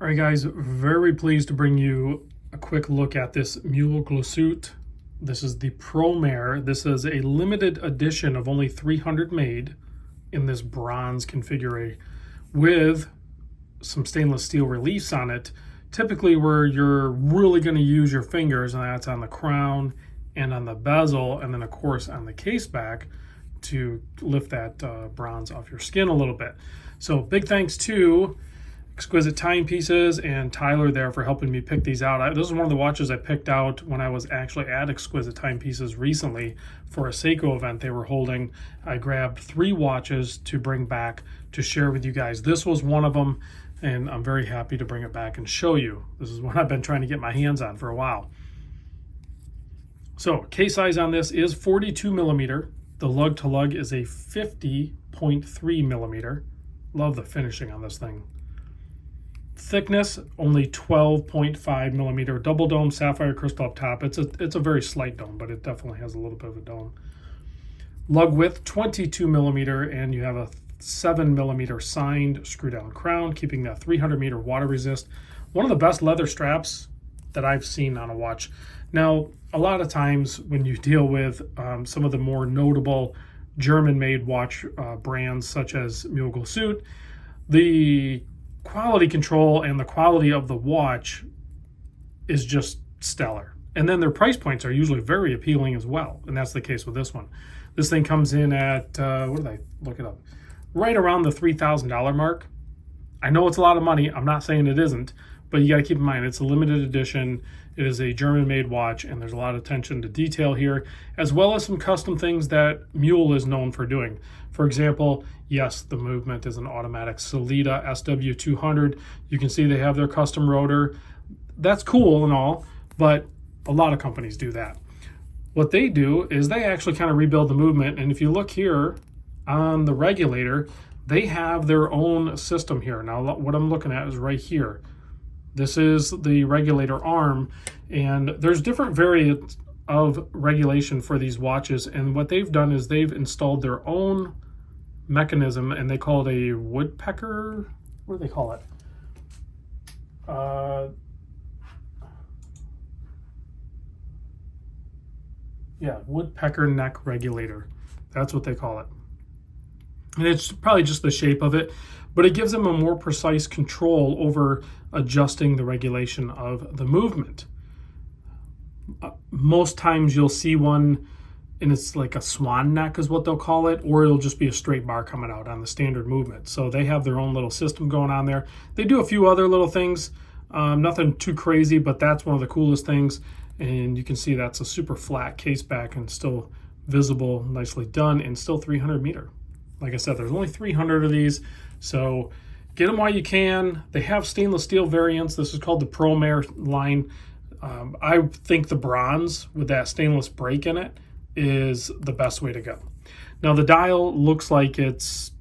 All right, guys, very pleased to bring you a quick look at this Muhle Glashutte. This is the Pro Mare. This is a limited edition of only 300 made in this bronze configuration with some stainless steel reliefs on it, typically where you're really going to use your fingers, and that's on the crown and on the bezel, and then of course on the case back to lift that bronze off your skin a little bit. So big thanks to Exquisite Timepieces and Tyler there for helping me pick these out. This is one of the watches I picked out when I was actually at Exquisite Timepieces recently for a Seiko event they were holding. I grabbed 3 watches to bring back to share with you guys. This was one of them, and I'm very happy to bring it back and show you. This is one I've been trying to get my hands on for a while. So case size on this is 42 millimeter. The lug to lug is a 50.3 millimeter. Love the finishing on this thing. Thickness only 12.5 millimeter, double dome sapphire crystal up top. It's a very slight dome, but it definitely has a little bit of a dome. Lug width 22 millimeter, and you have a 7 millimeter signed screw down crown, keeping that 300 meter water resist. One of the best leather straps that I've seen on a watch. Now, a lot of times when you deal with some of the more notable German-made watch brands such as Muhle Glashutte, the quality control and the quality of the watch is just stellar. And then their price points are usually very appealing as well. And that's the case with this one. This thing comes in at, what did I look it up? Right around the $3,000 mark. I know it's a lot of money. I'm not saying it isn't, but you got to keep in mind it's a limited edition. It is a German-made watch, and there's a lot of attention to detail here, as well as some custom things that Muhle is known for doing. For example, yes, the movement is an automatic Sellita SW200. You can see they have their custom rotor. That's cool and all, but a lot of companies do that. What they do is they actually kind of rebuild the movement, and if you look here on the regulator, they have their own system here. Now, what I'm looking at is right here. This is the regulator arm, and there's different variants of regulation for these watches, and what they've done is they've installed their own mechanism, and they call it a woodpecker. What do they call it? Yeah, woodpecker neck regulator. That's what they call it. And it's probably just the shape of it, but it gives them a more precise control over adjusting the regulation of the movement. Most times you'll see one and it's like a swan neck is what they'll call it, or it'll just be a straight bar coming out on the standard movement. So they have their own little system going on there. They do a few other little things, nothing too crazy, but that's one of the coolest things. And you can see that's a super flat case back and still visible, nicely done, and still 300 meter. Like I said, there's only 300 of these, so get them while you can. They have stainless steel variants. This is called the Pro Mare line. I think the bronze with that stainless break in it is the best way to go. Now the dial looks like it's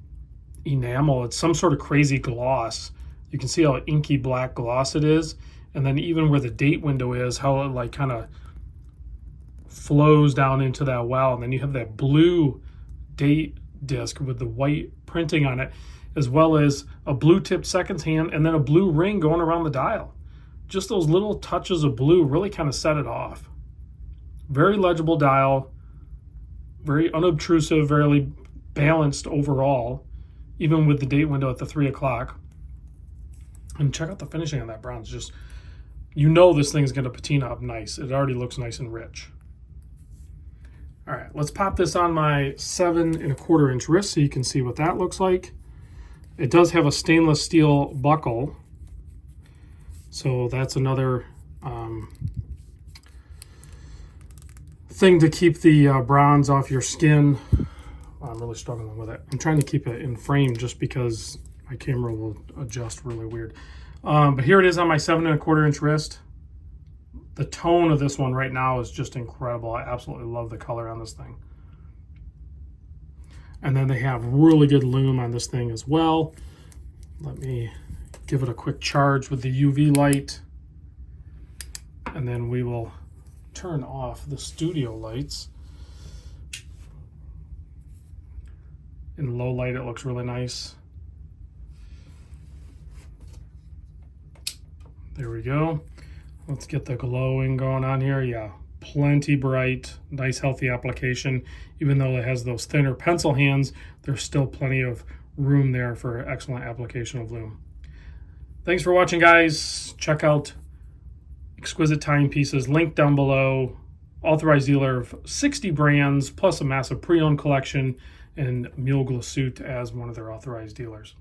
enamel. It's some sort of crazy gloss. You can see how inky black gloss it is, and then even where the date window is, how it like kind of flows down into that well, and then you have that blue date disc with the white printing on it, as well as a blue tipped seconds hand and then a blue ring going around the dial. Just those little touches of blue really kind of set it off. Very legible dial, very unobtrusive, very balanced overall, even with the date window at the 3 o'clock. And check out the finishing on that bronze. Just, you know, this thing's going to patina up nice. It already looks nice and rich. All right, let's pop this on my 7 1/4 inch wrist so you can see what that looks like. It does have a stainless steel buckle, so that's another thing to keep the bronze off your skin. I'm really struggling with it. I'm trying to keep it in frame just because my camera will adjust really weird. But here it is on my 7 1/4 inch wrist. The tone of this one right now is just incredible. I absolutely love the color on this thing. And then they have really good lume on this thing as well. Let me give it a quick charge with the UV light. And then we will turn off the studio lights. In low light, it looks really nice. There we go. Let's get the glowing going on here. Yeah, plenty bright, nice healthy application. Even though it has those thinner pencil hands, there's still plenty of room there for excellent application of lume. Thanks for watching, guys. Check out Exquisite Timepieces, link down below. Authorized dealer of 60 brands, plus a massive pre-owned collection, and Muhle Glashutte as one of their authorized dealers.